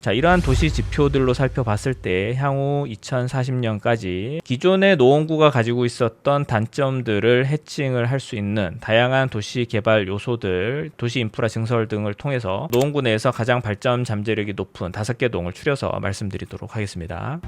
자, 이러한 도시 지표들로 살펴봤을 때 향후 2040년까지 기존의 노원구가 가지고 있었던 단점들을 해칭을 할 수 있는 다양한 도시 개발 요소들, 도시 인프라 증설 등을 통해서 노원구 내에서 가장 발전 잠재력이 높은 5개 동을 추려서 말씀드리도록 하겠습니다.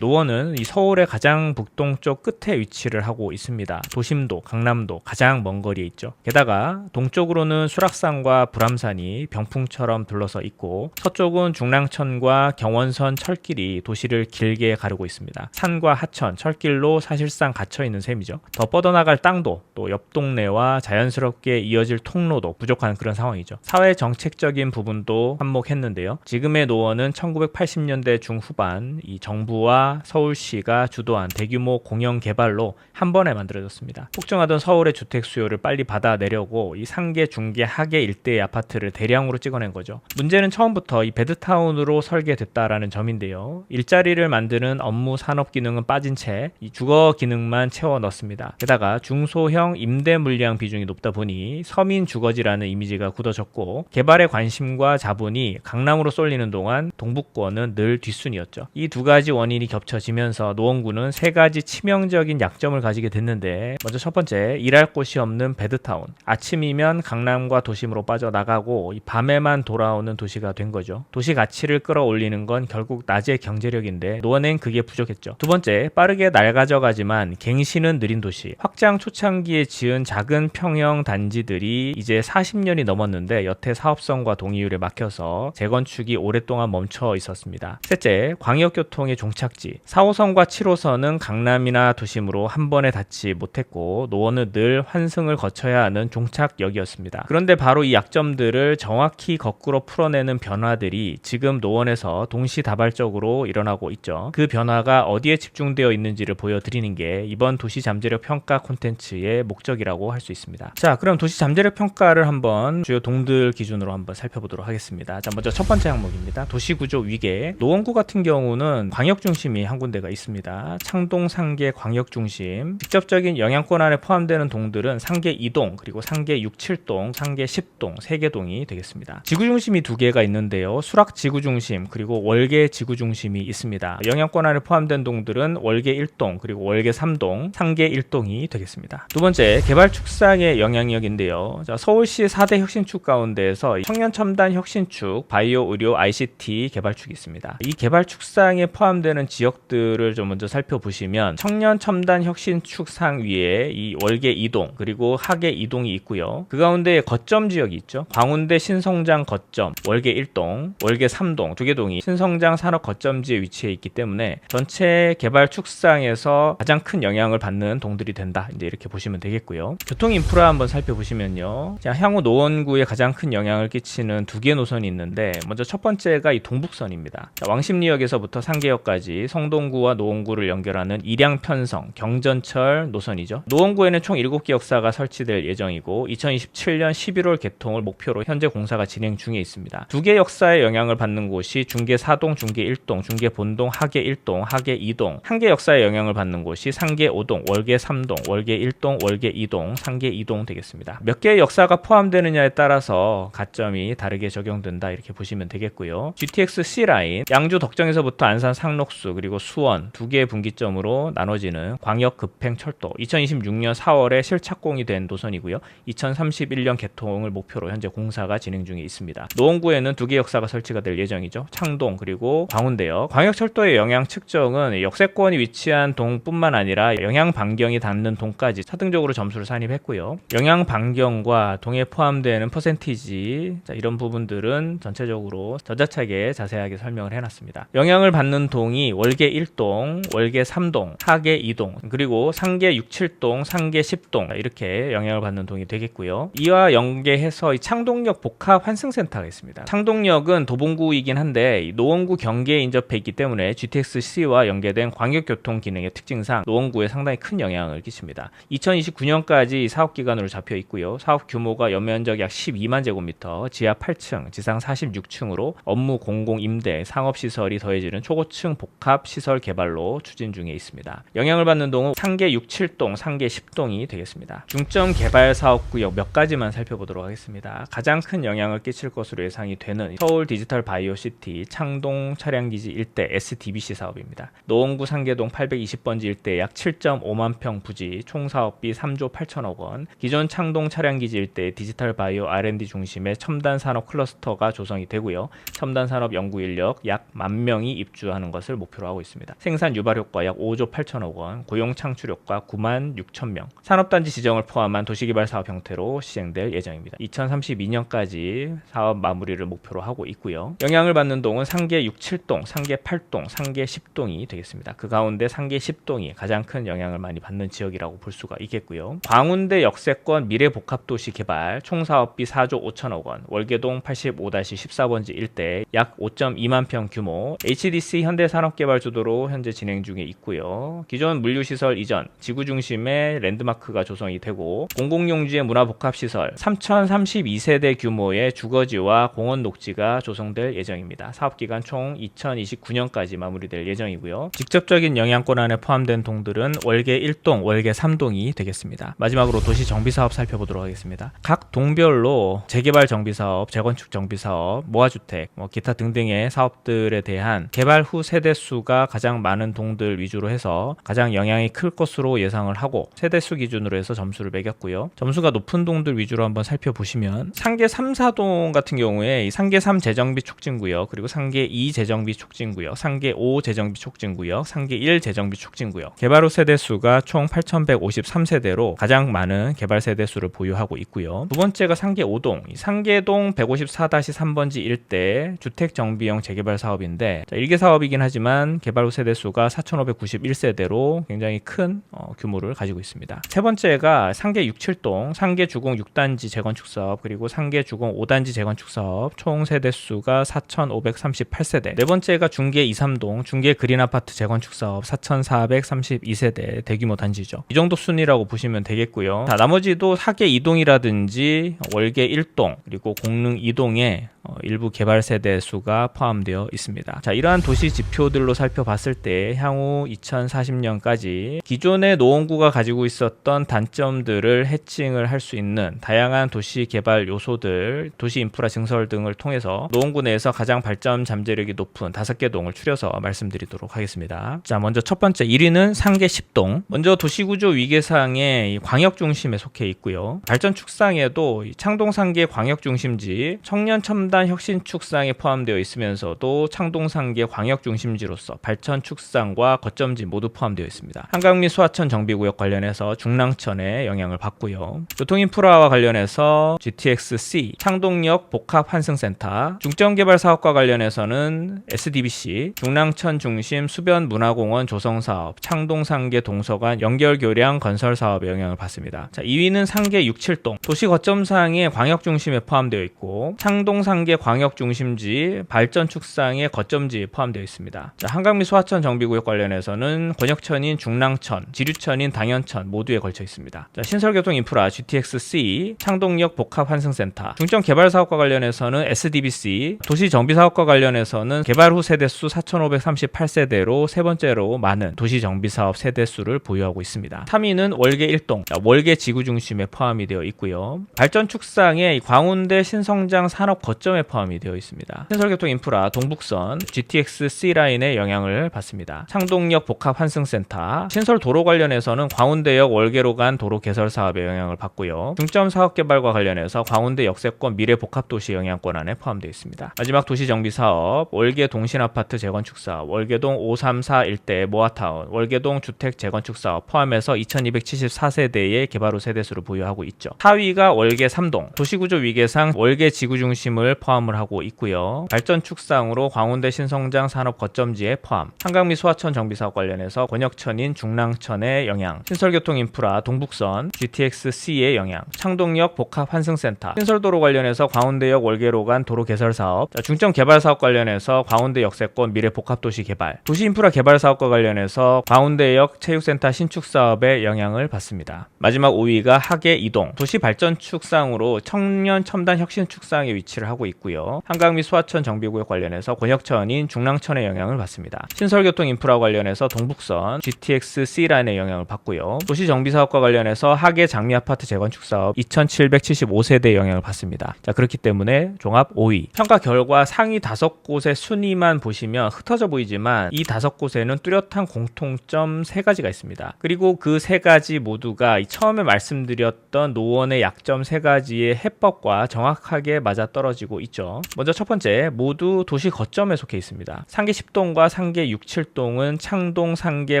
노원은 이 서울의 가장 북동쪽 끝에 위치를 하고 있습니다. 도심도, 강남도 가장 먼 거리에 있죠. 게다가 동쪽으로는 수락산과 불암산이 병풍처럼 둘러서 있고 서쪽은 중랑천과 경원선 철길이 도시를 길게 가르고 있습니다. 산과 하천, 철길로 사실상 갇혀있는 셈이죠. 더 뻗어나갈 땅도 또 옆 동네와 자연스럽게 이어질 통로도 부족한 그런 상황이죠. 사회 정책적인 부분도 한몫했는데요. 지금의 노원은 1980년대 중후반 이 정부와 서울시가 주도한 대규모 공영 개발로 한 번에 만들어졌습니다. 폭증하던 서울의 주택 수요를 빨리 받아내려고 이 상계, 중계, 하계 일대의 아파트를 대량으로 찍어낸 거죠. 문제는 처음부터 이 베드타운으로 설계됐다라는 점인데요. 일자리를 만드는 업무 산업 기능은 빠진 채 이 주거 기능만 채워 넣습니다. 게다가 중소형 임대 물량 비중이 높다 보니 서민 주거지라는 이미지가 굳어졌고 개발의 관심과 자본이 강남으로 쏠리는 동안 동북권은 늘 뒷순이었죠. 이 두 가지 원인이 겹쳐지면서 노원구는 3가지 치명적인 약점을 가지게 됐는데, 먼저 첫 번째, 일할 곳이 없는 베드타운. 아침이면 강남과 도심으로 빠져나가고 밤에만 돌아오는 도시가 된 거죠. 도시 가치를 끌어올리는 건 결국 낮의 경제력인데 노원엔 그게 부족했죠. 두 번째, 빠르게 낡아져가지만 갱신은 느린 도시. 확장 초창기에 지은 작은 평형 단지들이 이제 40년이 넘었는데 여태 사업성과 동의율에 막혀서 재건축이 오랫동안 멈춰 있었습니다. 셋째, 광역교통의 종착지. 4호선과 7호선은 강남이나 도심으로 한 번에 닿지 못했고 노원은 늘 환승을 거쳐야 하는 종착역이었습니다. 그런데 바로 이 약점들을 정확히 거꾸로 풀어내는 변화들이 지금 노원에서 동시다발적으로 일어나고 있죠. 그 변화가 어디에 집중되어 있는지를 보여드리는 게 이번 도시 잠재력 평가 콘텐츠의 목적이라고 할 수 있습니다. 자, 그럼 도시 잠재력 평가를 한번 주요 동들 기준으로 한번 살펴보도록 하겠습니다. 자, 먼저 첫 번째 항목입니다. 도시구조 위계. 노원구 같은 경우는 광역 중심이 한 군데가 있습니다. 창동, 상계, 광역 중심. 직접적인 영향권 안에 포함되는 동들은 상계 2동, 그리고 상계 6, 7동, 상계 10동, 3개 동이 되겠습니다. 지구 중심이 2개가 있는데요. 수락 지구 중심, 그리고 월계 지구 중심이 있습니다. 영향권 안에 포함된 동들은 월계 1동, 그리고 월계 3동, 상계 1동이 되겠습니다. 두 번째, 개발 축상의 영향력인데요. 자, 서울시 4대 혁신축 가운데에서 청년 첨단 혁신축, 바이오, 의료, ICT 개발축이 있습니다. 이 개발 축상에 포함되는 지역들을 좀 먼저 살펴보시면 청년 첨단 혁신축 상위에 이 월계 2동 그리고 하계 2동이 있고요. 그 가운데 거점 지역이 있죠. 광운대 신성장 거점 월계 1동, 월계 3동 2개 동이 신성장 산업 거점지에 위치해 있기 때문에 전체 개발 축상에서 가장 큰 영향을 받는 동들이 된다. 이제 이렇게 보시면 되겠고요. 교통 인프라 한번 살펴보시면요. 자, 향후 노원구에 가장 큰 영향을 끼치는 2개 노선이 있는데 먼저 첫 번째가 이 동북선입니다. 자, 왕십리역에서부터 상계역까지 성동구와 노원구를 연결하는 일양편성 경전철 노선이죠. 노원구에는 총 7개 역사가 설치될 예정이고 2027년 11월 개통을 목표로 현재 공사가 진행 중에 있습니다. 2개 역사의 영향을 받는 곳이 중계 4동, 중계 1동, 중계 본동, 하계 1동, 하계 2동. 한계 역사의 영향을 받는 곳이 상계 5동, 월계 3동, 월계 1동, 월계 2동, 상계 2동 되겠습니다. 몇 개의 역사가 포함되느냐에 따라서 가점이 다르게 적용된다. 이렇게 보시면 되겠고요. GTX C라인 양주 덕정에서부터 안산 상록수 그리고 수원 2개의 분기점으로 나눠지는 광역 급행 철도 2026년 4월에 실착공이 된 노선이고요. 2031년 개통을 목표로 현재 공사가 진행 중에 있습니다. 노원구에는 2개 역사가 설치가 될 예정이죠. 창동 그리고 광운대역. 광역철도의 영향 측정은 역세권이 위치한 동뿐만 아니라 영향 반경이 닿는 동까지 차등적으로 점수를 산입했고요. 영향 반경과 동에 포함되는 퍼센티지 이런 부분들은 전체적으로 저자차게 자세하게 설명을 해놨습니다. 영향을 받는 동이 월계 1동, 월계 3동, 하계 2동, 그리고 상계 6, 7동, 상계 10동 이렇게 영향을 받는 동이 되겠고요. 이와 연계해서 이 창동역 복합 환승센터가 있습니다. 창동역은 도봉구이긴 한데 노원구 경계에 인접해 있기 때문에 GTX-C와 연계된 광역교통 기능의 특징상 노원구에 상당히 큰 영향을 끼칩니다. 2029년까지 사업기간으로 잡혀 있고요. 사업 규모가 연면적 약 12만 제곱미터, 지하 8층, 지상 46층으로 업무 공공 임대, 상업시설이 더해지는 초고층 복합 복합 시설 개발로 추진 중에 있습니다. 영향을 받는 동은 상계 6, 7동, 상계 10동이 되겠습니다. 중점 개발 사업 구역 몇 가지만 살펴보도록 하겠습니다. 가장 큰 영향을 끼칠 것으로 예상이 되는 서울 디지털 바이오시티 창동 차량기지 일대 SDBC 사업입니다. 노원구 상계동 820번지 일대 약 7.5만 평 부지 총 사업비 3조 8천억 원, 기존 창동 차량기지 일대 디지털 바이오 R&D 중심의 첨단 산업 클러스터가 조성이 되고요. 첨단 산업 연구 인력 약 10,000명이 입주하는 것을 목표로 하고 있습니다. 생산 유발 효과 약 5조 8천억 원, 고용 창출 효과 96,000명, 산업단지 지정을 포함한 도시개발 사업 형태로 시행될 예정입니다. 2032년까지 사업 마무리를 목표로 하고 있고요. 영향을 받는 동은 상계 6, 7동, 상계 8동, 상계 10동이 되겠습니다. 그 가운데 상계 10동이 가장 큰 영향을 많이 받는 지역이라고 볼 수가 있겠고요. 광운대 역세권 미래복합도시 개발 총 사업비 4조 5천억 원, 월계동 85-14번지 일대 약 5.2만 평 규모 HDC 현대산업개발 주도로 현재 진행 중에 있고요. 기존 물류시설 이전, 지구 중심의 랜드마크가 조성이 되고 공공용지의 문화복합시설 3032세대 규모의 주거지와 공원 녹지가 조성될 예정입니다. 사업기간 총 2029년까지 마무리될 예정이고요. 직접적인 영향권 안에 포함된 동들은 월계 1동, 월계 3동이 되겠습니다. 마지막으로 도시 정비사업 살펴보도록 하겠습니다. 각 동별로 재개발 정비사업, 재건축 정비사업, 모아주택, 기타 등등의 사업들에 대한 개발 후 세대수가 가장 많은 동들 위주로 해서 가장 영향이 클 것으로 예상을 하고 세대수 기준으로 해서 점수를 매겼고요. 점수가 높은 동들 위주로 한번 살펴보시면 상계 3, 4동 같은 경우에 이 상계 3 재정비 촉진구역, 그리고 상계 2 재정비 촉진구역, 상계 5 재정비 촉진구역, 상계 1 재정비 촉진구역 개발 후 세대수가 총 8,153세대로 가장 많은 개발 세대수를 보유하고 있고요. 두 번째가 상계 5동, 상계동 154-3번지 일대 주택정비형 재개발 사업인데 1개 사업이긴 하지만 개발 후 세대수가 4,591세대로 굉장히 큰 규모를 가지고 있습니다. 세 번째가 상계 6, 7동 상계 주공 6단지 재건축 사업, 그리고 상계 주공 5단지 재건축 사업 총 세대수가 4,538세대. 네 번째가 중계 2, 3동 중계 그린 아파트 재건축 사업 4,432세대 대규모 단지죠. 이 정도 순위라고 보시면 되겠고요. 자, 나머지도 하계 2동이라든지 월계 1동 그리고 공릉 2동에 일부 개발 세대 수가 포함되어 있습니다. 자, 이러한 도시 지표들로 살펴봤을 때 향후 2040년까지 기존의 노원구가 가지고 있었던 단점들을 해칭을 할 수 있는 다양한 도시 개발 요소들, 도시 인프라 증설 등을 통해서 노원구 내에서 가장 발전 잠재력이 높은 5개 동을 추려서 말씀드리도록 하겠습니다. 자, 먼저 첫 번째 1위는 상계 10동. 먼저 도시구조 위계상의 광역 중심에 속해 있고요. 발전 축상에도 창동 상계 광역 중심지, 청년 첨단 혁신 축상에 포함되어 있으면서도 창동 상계 광역 중심지로서 발전 축상과 거점지 모두 포함되어 있습니다. 한강 및 소하천 정비구역 관련해서 중랑천에 영향을 받고요. 교통인프라와 관련해서 GTX-C, 창동역 복합 환승센터, 중점개발 사업과 관련해서는 SDBC, 중랑천 중심 수변 문화공원 조성 사업, 창동 상계 동서간 연결교량 건설 사업에 영향을 받습니다. 자, 2위는 상계 6, 7동, 도시 거점상의 광역 중심에 포함되어 있고 창동 상계 광역 중심지, 발전 축상의 거점지에 포함되어 있습니다. 자, 한강 및 소하천 정비구역 관련해서는 권역천인 중랑천, 지류천인 당연천 모두에 걸쳐 있습니다. 자, 신설교통인프라 GTX-C, 창동역 복합환승센터, 중점개발사업과 관련해서는 SDBC, 도시정비사업과 관련해서는 개발 후 세대수 4,538세대로 세 번째로 많은 도시정비사업 세대수를 보유하고 있습니다. 3위는 월계 1동, 월계 지구 중심에 포함이 되어 있고요. 발전 축상의 광운대 신성장 산업 거점에 포함이 되어 있습니다. 신설교통인프라 동북선 GTX-C 라인에 영향을 받습니다. 창동역 복합환승센터, 신설도로 관련해서는 광운대역 월계로 간 도로 개설 사업에 영향을 받고요. 중점 사업 개발과 관련해서 광운대 역세권 미래복합도시 영향권 안에 포함되어 있습니다. 마지막 도시정비사업, 월계 동신아파트 재건축 사업, 월계동 534 일대 모아타운, 월계동 주택 재건축 사업 포함해서 2274세대의 개발 후 세대수를 보유하고 있죠. 4위가 월계 3동, 도시구조 위계상 월계 지구 중심을 포함을 하고 있고요. 발전 축상으로 광운대 신성장 산업 거점지에 포함, 한강 및 소하천 정비사업 관련해서 권역천인 중랑천의 영향, 신설교통인프라 동북선 GTX-C의 영향, 창동역 복합환승센터, 신설도로 관련해서 광운대역 월계로 간 도로 개설 사업, 중점 개발 사업 관련해서 광운대 역세권 미래복합도시 개발, 도시인프라 개발 사업과 관련해서 광운대역 체육센터 신축 사업에 영향을 받습니다. 마지막 5위가 하계 2동, 도시 발전 축상으로 청년 첨단 혁신 축상에 위치를 하고 있고 있고요. 한강 및 소하천 정비구역 관련해서 권역천인 중랑천의 영향을 받습니다. 신설교통 인프라 관련해서 동북선 GTX-C 라인의 영향을 받고요. 도시정비사업과 관련해서 하계 장미아파트 재건축 사업 2775세대의 영향을 받습니다. 자, 그렇기 때문에 종합 5위. 평가 결과 상위 5곳의 순위만 보시면 흩어져 보이지만 이 5곳에는 뚜렷한 공통점 3가지가 있습니다. 그리고 그 3가지 모두가 처음에 말씀드렸던 노원의 약점 3가지의 해법과 정확하게 맞아떨어지고 있죠. 먼저 첫 번째, 모두 도시 거점에 속해 있습니다. 상계 10동과 상계 6, 7동은 창동, 상계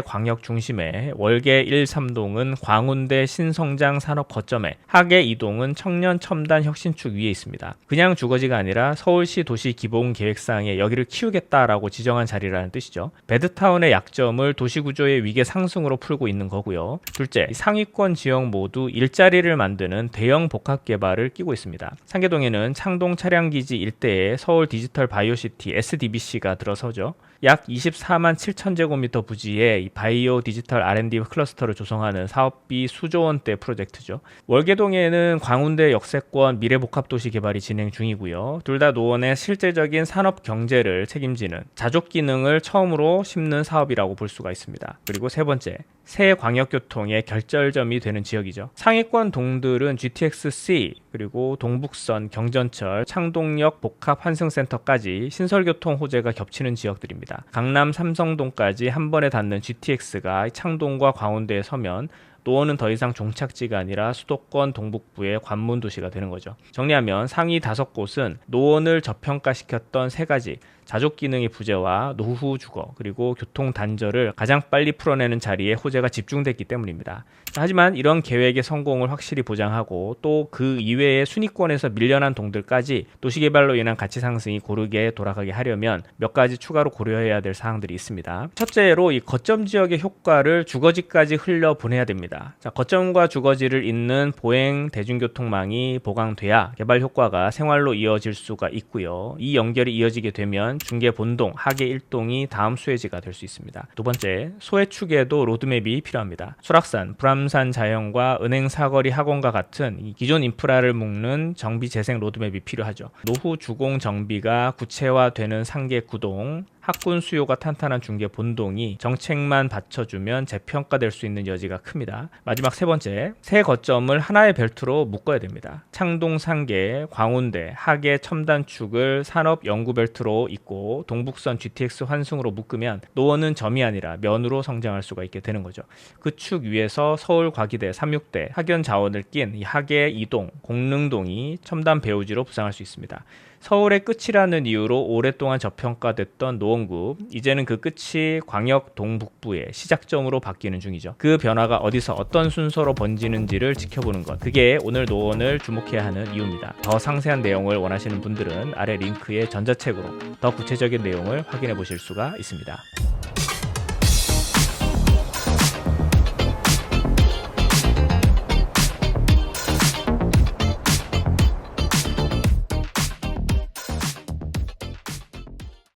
광역 중심에, 월계 1, 3동은 광운대 신성장 산업 거점에, 하계 2동은 청년 첨단 혁신축 위에 있습니다. 그냥 주거지가 아니라 서울시 도시 기본 계획상에 여기를 키우겠다라고 지정한 자리라는 뜻이죠. 베드타운의 약점을 도시구조의 위계 상승으로 풀고 있는 거고요. 둘째, 상위권 지역 모두 일자리를 만드는 대형 복합 개발을 끼고 있습니다. 상계동에는 창동 차량기지 일대에 서울 디지털 바이오시티 SDBC가 들어서죠. 약 24만 7천 제곱미터 부지에 이 바이오 디지털 R&D 클러스터를 조성하는 사업비 수조 원대 프로젝트죠. 월계동에는 광운대 역세권 미래복합도시 개발이 진행 중이고요. 둘 다 노원의 실제적인 산업 경제를 책임지는 자족 기능을 처음으로 심는 사업이라고 볼 수가 있습니다. 그리고 세 번째, 새 광역교통의 결절점이 되는 지역이죠. 상위권 동들은 GTX-C 그리고 동북선, 경전철, 창동역 복합 환승센터까지 신설교통 호재가 겹치는 지역들입니다. 강남 삼성동까지 한 번에 닿는 GTX가 창동과 광운대에 서면 노원은 더 이상 종착지가 아니라 수도권 동북부의 관문 도시가 되는 거죠. 정리하면 상위 5곳은 노원을 저평가시켰던 3가지 자족 기능의 부재와 노후 주거 그리고 교통 단절을 가장 빨리 풀어내는 자리에 호재가 집중됐기 때문입니다. 하지만 이런 계획의 성공을 확실히 보장하고 또 그 이외의 순위권에서 밀려난 동들까지 도시개발로 인한 가치 상승이 고르게 돌아가게 하려면 몇 가지 추가로 고려해야 될 사항들이 있습니다. 첫째로 이 거점 지역의 효과를 주거지까지 흘려보내야 됩니다. 자, 거점과 주거지를 잇는 보행 대중교통망이 보강돼야 개발 효과가 생활로 이어질 수가 있고요. 이 연결이 이어지게 되면 중계 본동, 하계 1동이 다음 수혜지가 될 수 있습니다. 두 번째, 소외축에도 로드맵이 필요합니다. 설악산, 불암산 자연과 은행 사거리 학원과 같은 이 기존 인프라를 묶는 정비 재생 로드맵이 필요하죠. 노후 주공 정비가 구체화되는 상계 9동, 학군 수요가 탄탄한 중계 본동이 정책만 받쳐주면 재평가될 수 있는 여지가 큽니다. 마지막 세 번째, 새 거점을 하나의 벨트로 묶어야 됩니다. 창동 상계, 광운대, 하계 첨단축을 산업 연구 벨트로 잇고 동북선 GTX 환승으로 묶으면 노원은 점이 아니라 면으로 성장할 수가 있게 되는 거죠. 그 축 위에서 서울 과기대, 삼육대, 학연 자원을 낀 이 하계 2동, 공릉동이 첨단 배우지로 부상할 수 있습니다. 서울의 끝이라는 이유로 오랫동안 저평가됐던 노원구, 이제는 그 끝이 광역 동북부의 시작점으로 바뀌는 중이죠. 그 변화가 어디서 어떤 순서로 번지는지를 지켜보는 것, 그게 오늘 노원을 주목해야 하는 이유입니다. 더 상세한 내용을 원하시는 분들은 아래 링크의 전자책으로 더 구체적인 내용을 확인해 보실 수가 있습니다.